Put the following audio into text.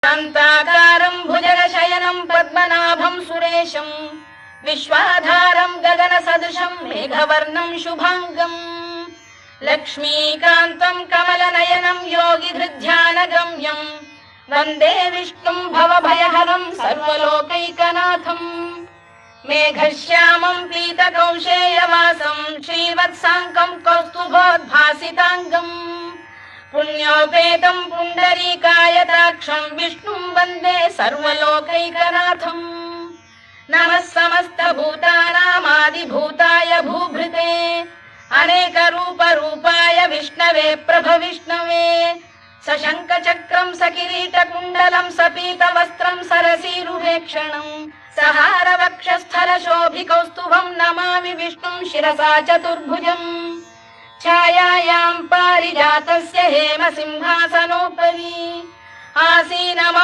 शान्ताकारं भुजगशयनं पद्मनाभं सुरेशं विश्वाधारं गगनसदृशं मेघवर्णं शुभांगं लक्ष्मीकान्तं कमलनयनं योगिधृध्यानगम्यं वन्दे विष्णुं भवभयहरं सर्वलोकैकनाथं मेघश्यामं पीतकौशेयवासं श्रीवत्साङ्कं कौस्तुभोद्भासिताङ्गं पुण्योपेतं पुण्डरीकायताक्षं विष्णुं वन्दे सर्वलोकैकनाथं नमः समस्तभूतानामादिभूताय भूभृते अनेकरूपरूपाय विष्णवे प्रभविष्णवे सशङ्खचक्रं सकिरीटकुण्डलं सपीतवस्त्रं सरसीरुहेक्षणं सहारवक्षस्थलशोभिकौस्तुभं नमामि विष्णुं शिरसा चतुर्भुजं छायायां पारिजातस्य हेमसिंहासनोपरि आसीनम्